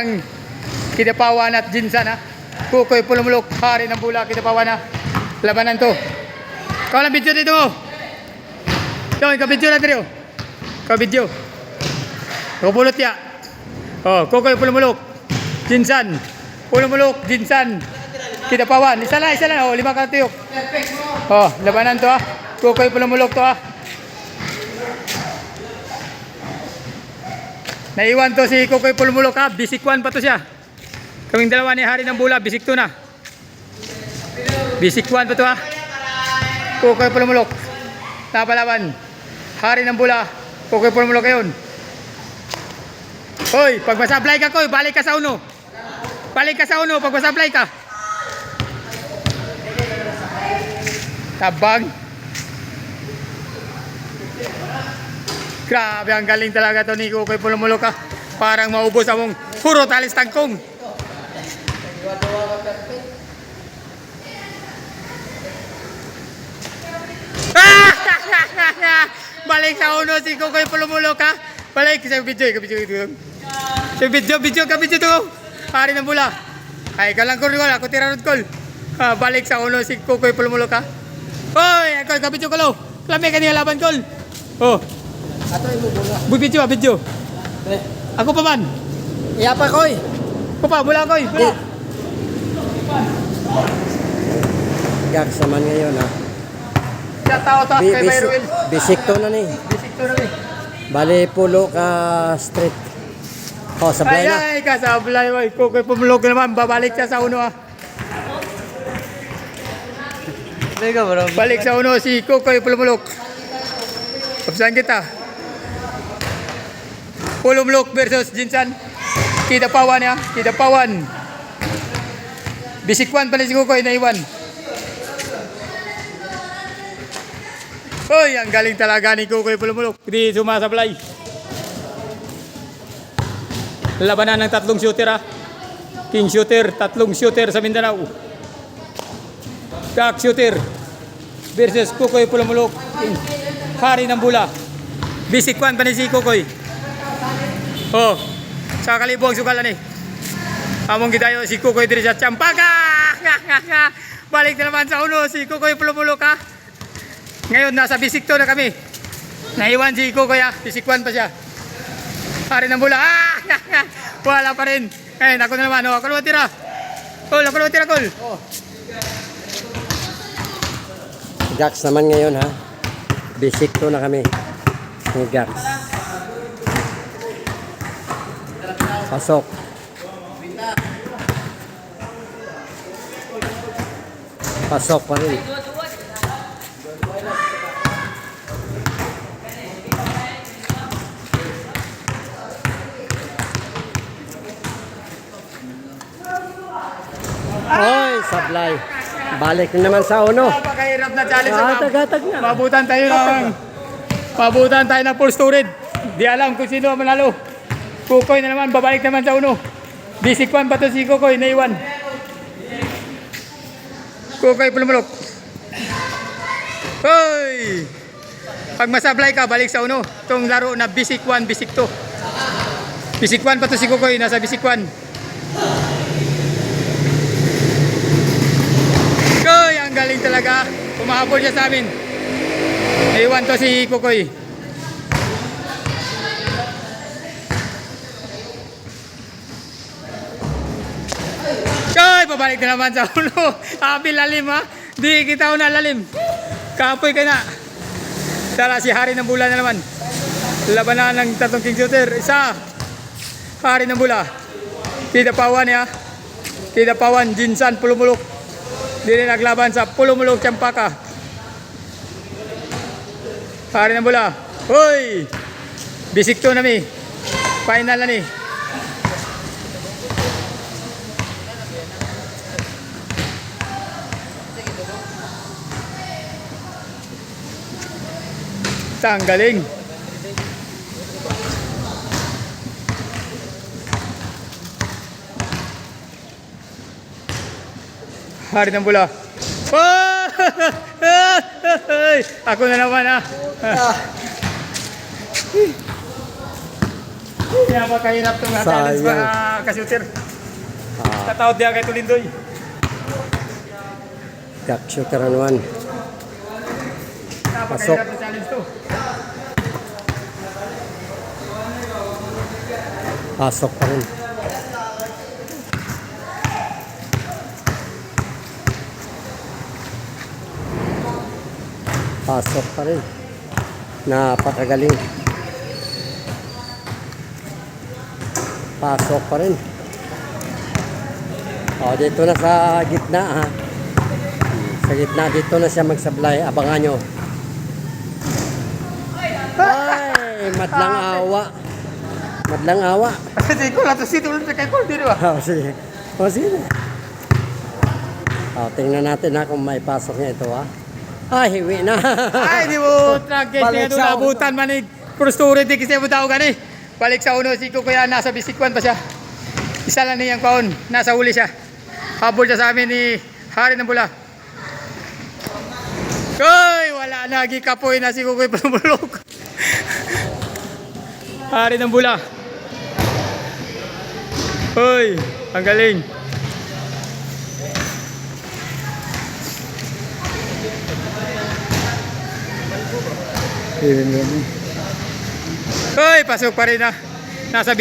ng Kidapawan at Jinsan ha. Kukoy Pulumulok, hari ng Bula, Kidapawan ha. Labanan to. Kau lang video dito mo. Yo, ikaw video na dito. Ikaw video. Ikaw pulot ya. Oh, Kukoy Pulumulok, Jinsan. Pulumulok, Jinsan. Kidapawan. Isa lang. Oh, 5 katuyok. Oh, labanan to ha. Kukoy Pulumulok to ha. Naiwan to si Kukoy Pulumulok ha. Bisikwan pa to siya. Kaming dalawa ni hari ng Bula. Bisik to na. Bisikwan pa to ha. Kukoy Pulumulok. Napalaban. Hari ng Bula. Kukoy Pulumulok ngayon. Hoy, pag masablay ka Koy, balik ka sa uno. Balik ka sa uno pag masablay ka. Tabang. Grabe, ang galing talaga to ni Kukoy Pulumulok ha. Parang maubos among puro talis tangkong. Balik sa uno si Kukoy Pulumulok ha. Balik sa video to. Hari ng Bula. Ay, ka lang kol, ako tirarod kol. Balik sa uno si Kukoy Pulumulok ha. Hoy, ako kabidyo kolo. Lami kanina laban kol. Oh. Ato imo Bula. Video. Ako pa man. Iya pa Koy. Ako pa, Bula Koy. Bula. Gags naman ngayon ha. Siya tao to kay Bayruel. Bisik to na ni. Bali pulo ka street. Oh, sablay na. Ay, kasablay boy. Kukoy Pulumulok naman, babalik siya sa uno ah. Balik sa uno si Kukoy Pulumulok. Observe kita. Pulumulok versus Jinsan. Kidapawan ya, Kidapawan. Bisikwan pala si Kukoy, naiwan. Hoy, ang galing talaga ni Kukoy Pulumulok. Di sumasablay. Labanan ng 3 shooter ha. King shooter, 3 shooter sa Mindanao. Kak shooter versus Kukoy Pulumulok. Hari ng Bula. Bisikwan pa ni si Kukoy. Oh, sa kalibuang sugalan eh. Among gidayo si Kukoy diri sa Champaka. Balik na naman sa uno si Kukoy Pulumulok ha. Ngayon nasa bisik to na kami. Naiwan si Kukoy ha. Bisikwan pa siya. Hari ng Bula. Wala pa rin. Ngayon ako na naman. Oh, ako naman tira. Kol, ako naman tira Kol. Oh. Gags naman ngayon ha. Bisik to na kami. Ni Gags. Pasok. Pasok pa rin. Hoy, sablay. Balik na naman sa uno. Napakahirap na challenge. Hatag na. Mabutan tayo ng full storage. Di alam kung sino ang manalo. Kukoy na naman, babalik naman sa uno. Bisikwan pa to si Kukoy, naiwan. Kukoy Pulumulok. Hoy! Pag masablay ka, balik sa uno. Itong laro na bisikwan, bisik to. Bisikwan pa to si Kukoy, nasa bisikwan. Kukoy, ang galing talaga. Pumahabol siya sa amin. Naiwan to si Kukoy. Kukoy, pabalik na naman sa ulo. Happy lalim ha. Di kita na lalim. Kapoy ka na. Tara, si Hari ng Bula na naman. Labanan ng 3 king shooter. Isa. Hari ng Bula. Kidapawan ya. Kidapawan, Jinsan, Pulumulok. Dili naglaban sa Pulumulok, Champaka. Hari ng Bula. Hoy! Bisik to na mi. Final na ni. Tanggaling. Hari ng Bula. Oh! Ako na naman ha. Napakahirap itong challenge Sayang. ba, kasuter. Ah, Tatawad diya kay Tulindoy. Gap shooter naman. Napakahirap na challenge to. Pasok pa rin. Pasok pa rin. Napakagaling. Pasok pa rin. O, dito na sa gitna ha. Sa gitna, dito na siya magsablay. Abangan nyo. Ay, madlang awa. Madlang awa. Hindi ko lang to si Tulindoy kay Paul, di ba? O, sige. O, sige. O, tingnan natin ha kung may pasok niya ito ha. Ay, hiwi na. Ay, di mo tragis Balik niya doon sa abutan manig. Prosturity kasi mo tao gani. Balik sa uno, si Kuya nasa bisikwan pa siya. Isa lang niyang paon, nasa huli siya. Habol siya sa amin ni Hari ng Bula. Uy, wala na, gikapoy na si Kukoy Pulumulok. Hari ng Bula. Uy, ang galing. Uy, pasok pa rin na. Nasa